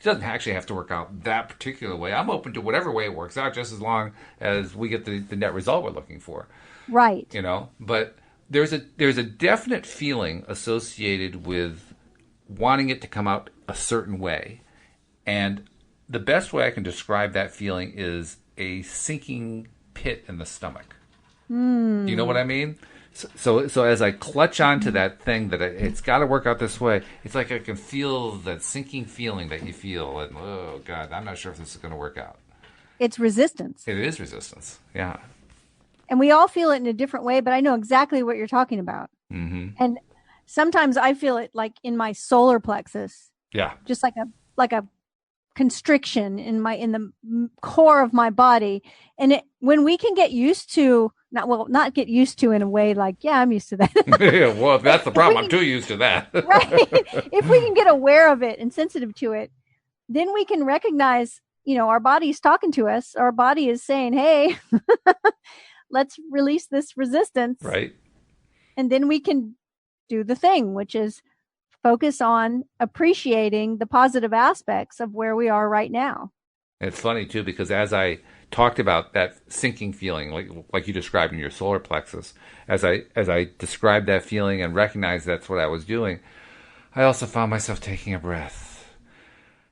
doesn't actually have to work out that particular way. I'm open to whatever way it works out, just as long as we get the net result we're looking for. Right. But there's a definite feeling associated with wanting it to come out a certain way. And the best way I can describe that feeling is a sinking pit in the stomach. Do you know what I mean? So as I clutch onto that thing that it's got to work out this way, it's like I can feel that sinking feeling that you feel. And, oh, God, I'm not sure if this is going to work out. It's resistance. It is resistance, yeah. And we all feel it in a different way, but I know exactly what you're talking about. Mm-hmm. And sometimes I feel it like in my solar plexus. Yeah. Just like a constriction in the core of my body. And when we can get used to, not get used to in a way like, yeah, I'm used to that. Yeah, well, that's the problem. I'm too used to that. Right. If we can get aware of it and sensitive to it, then we can recognize, our body's talking to us. Our body is saying, hey, let's release this resistance. Right. And then we can do the thing, which is focus on appreciating the positive aspects of where we are right now. It's funny too, because as I talked about that sinking feeling, like you described in your solar plexus, as I described that feeling and recognized that's what I was doing, I also found myself taking a breath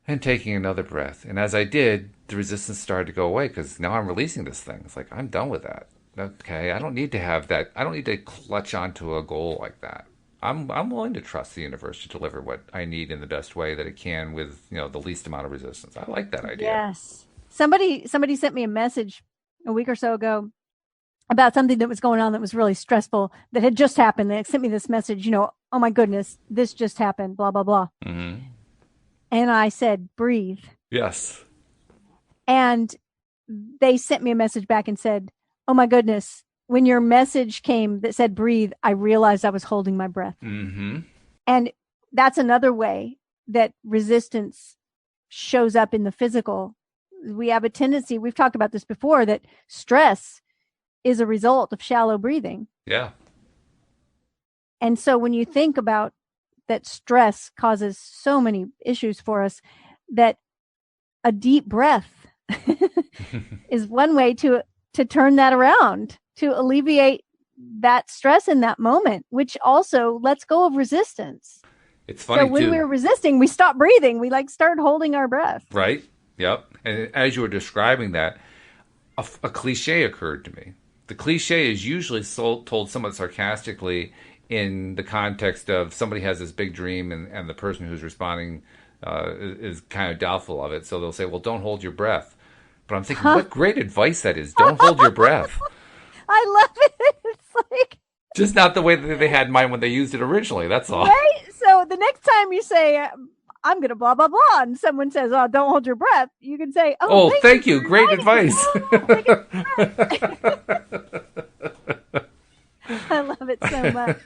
and taking another breath. And as I did, the resistance started to go away because now I'm releasing this thing. It's like, I'm done with that. Okay, I don't need to have that. I don't need to clutch onto a goal like that. I'm willing to trust the universe to deliver what I need in the best way that it can with, the least amount of resistance. I like that idea. Yes. Somebody sent me a message a week or so ago about something that was going on that was really stressful that had just happened. They sent me this message, oh my goodness, this just happened, blah, blah, blah. Mm-hmm. And I said, breathe. Yes. And they sent me a message back and said, oh my goodness, when your message came that said breathe, I realized I was holding my breath. Mm-hmm. And that's another way that resistance shows up in the physical. We have a tendency, we've talked about this before, that stress is a result of shallow breathing. Yeah. And so when you think about that stress causes so many issues for us, that a deep breath is one way to turn that around, to alleviate that stress in that moment, which also lets go of resistance. It's funny, so when we're resisting, we stop breathing. We start holding our breath. Right. Yep. And as you were describing that, a cliche occurred to me. The cliche is usually told somewhat sarcastically in the context of somebody has this big dream and the person who's responding is kind of doubtful of it. So they'll say, well, don't hold your breath. But I'm thinking, what great advice that is. Don't hold your breath. I love it. It's like... just not the way that they had in mind when they used it originally. That's all. Right? So the next time you say, I'm going to blah, blah, blah, and someone says, oh, don't hold your breath, you can say, oh thank you. Great advice. I love it so much.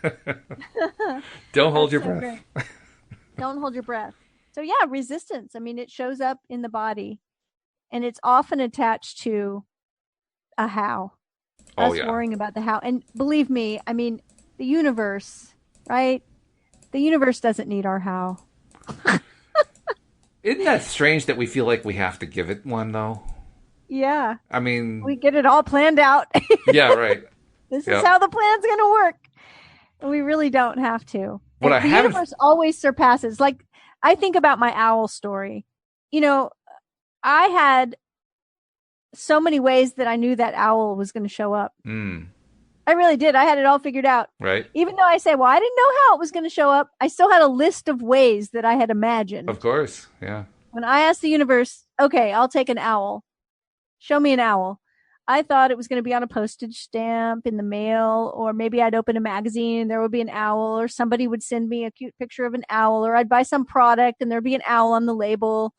Don't hold your breath. Don't hold your breath. So yeah, resistance. I mean, it shows up in the body, and it's often attached to a how. Us worrying about the how. And believe me, I mean, the universe, right? The universe doesn't need our how. Isn't that strange that we feel like we have to give it one, though? Yeah. I mean... we get it all planned out. Yeah, right. This is how the plan's going to work. And we really don't have to. The universe always surpasses. Like, I think about my owl story. I had so many ways that I knew that owl was going to show up. Mm. I really did. I had it all figured out. Right. Even though I say, well, I didn't know how it was going to show up, I still had a list of ways that I had imagined. Of course. Yeah. When I asked the universe, okay, I'll take an owl. Show me an owl. I thought it was going to be on a postage stamp in the mail, or maybe I'd open a magazine and there would be an owl, or somebody would send me a cute picture of an owl, or I'd buy some product and there'd be an owl on the label.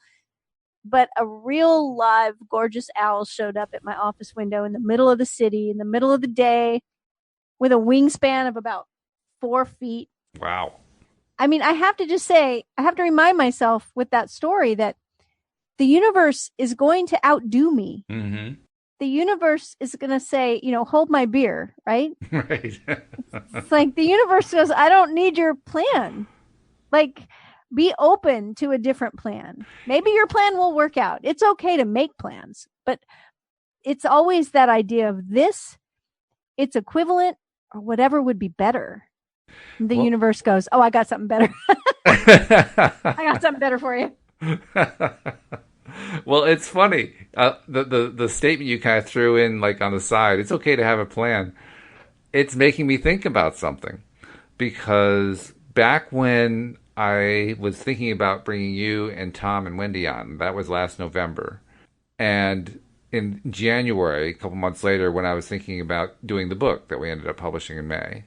But a real live gorgeous owl showed up at my office window in the middle of the city, in the middle of the day, with a wingspan of about 4 feet. Wow. I mean, I have to just say, I have to remind myself with that story that the universe is going to outdo me. Mm-hmm. The universe is going to say, hold my beer, right? Right. It's like the universe goes, I don't need your plan. Like, be open to a different plan. Maybe your plan will work out. It's okay to make plans, but it's always that idea of this, it's equivalent, or whatever would be better. The universe goes, oh, I got something better. I got something better for you. Well, it's funny. The statement you kind of threw in, like on the side, it's okay to have a plan. It's making me think about something, because back when I was thinking about bringing you and Tom and Wendy on, that was last November. And in January, a couple months later, when I was thinking about doing the book that we ended up publishing in May,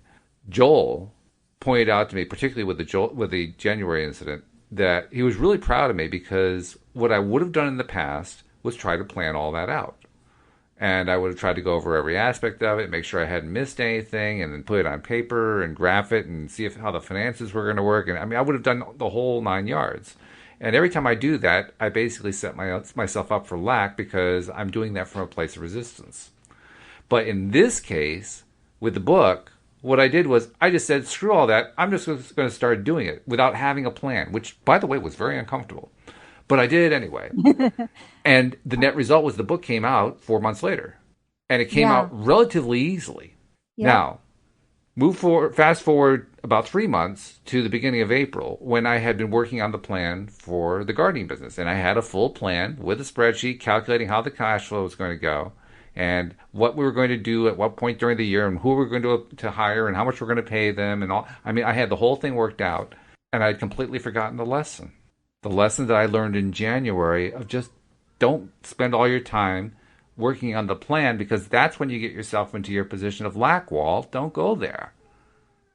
Joel pointed out to me, particularly with the January incident, that he was really proud of me, because what I would have done in the past was try to plan all that out. And I would have tried to go over every aspect of it, make sure I hadn't missed anything, and then put it on paper and graph it and see how the finances were going to work. And I mean, I would have done the whole 9 yards. And every time I do that, I basically set myself up for lack, because I'm doing that from a place of resistance. But in this case, with the book, what I did was I just said, screw all that. I'm just going to start doing it without having a plan, which, by the way, was very uncomfortable. But I did it anyway. And the net result was the book came out 4 months later. And it came out relatively easily. Yeah. Now, fast forward about 3 months to the beginning of April, when I had been working on the plan for the gardening business. And I had a full plan with a spreadsheet calculating how the cash flow was going to go, and what we were going to do at what point during the year, and who we were going to hire, and how much we're going to pay them, and all. I mean, I had the whole thing worked out, and I'd completely forgotten the lesson. The lesson that I learned in January of just don't spend all your time working on the plan, because that's when you get yourself into your position of lack wall. Don't go there.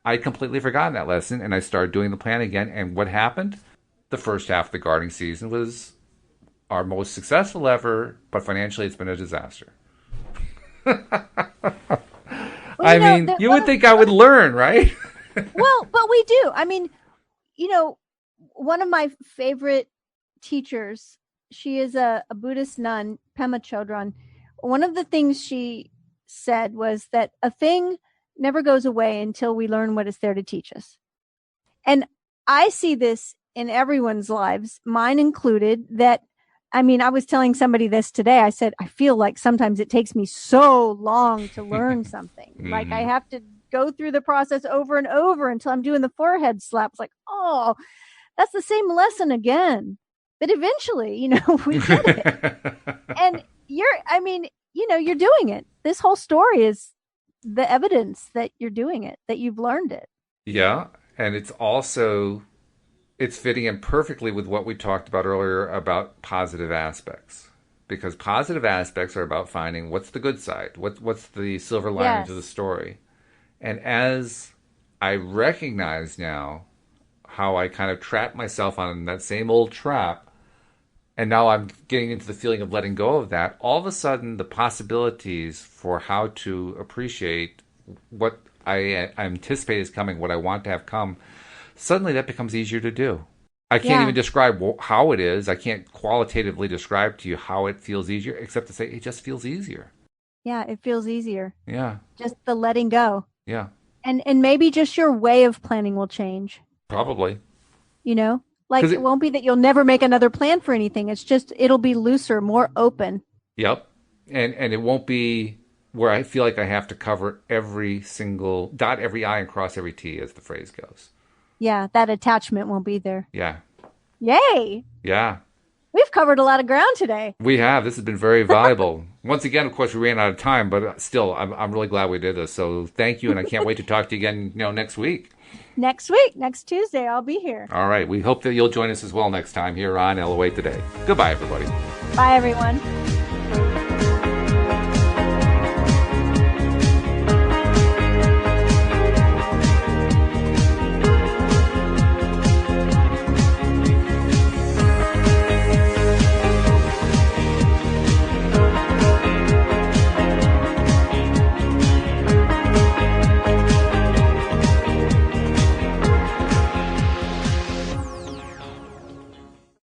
I'd completely forgotten that lesson, and I started doing the plan again, and what happened? The first half of the gardening season was our most successful ever, but financially it's been a disaster. I mean, you would think I would learn, right? Well, but we do. I mean, one of my favorite teachers, she is a Buddhist nun, Pema Chodron. One of the things she said was that a thing never goes away until we learn what it's there to teach us. And I see this in everyone's lives, mine included, that I mean, I was telling somebody this today. I said, I feel like sometimes it takes me so long to learn something. Like I have to go through the process over and over until I'm doing the forehead slaps. Like, oh, that's the same lesson again. But eventually, we get it. And you're doing it. This whole story is the evidence that you're doing it, that you've learned it. Yeah. And it's fitting in perfectly with what we talked about earlier about positive aspects, because positive aspects are about finding what's the good side, what's the silver lining to the story. And as I recognize now how I kind of trapped myself on that same old trap, and now I'm getting into the feeling of letting go of that, all of a sudden the possibilities for how to appreciate what I anticipate is coming, what I want to have come, suddenly that becomes easier to do. I can't even describe how it is. I can't qualitatively describe to you how it feels easier, except to say it just feels easier. Yeah, it feels easier. Yeah. Just the letting go. Yeah. And maybe just your way of planning will change. Probably. Like it won't be that you'll never make another plan for anything. It's just it'll be looser, more open. Yep. And it won't be where I feel like I have to cover dot every I and cross every T, as the phrase goes. Yeah, that attachment won't be there. Yeah. Yay. Yeah. We've covered a lot of ground today. We have. This has been very valuable. Once again, of course, we ran out of time, but still, I'm really glad we did this. So thank you, and I can't wait to talk to you again next week. Next week, next Tuesday, I'll be here. All right. We hope that you'll join us as well next time here on LOA Today. Goodbye, everybody. Bye, everyone.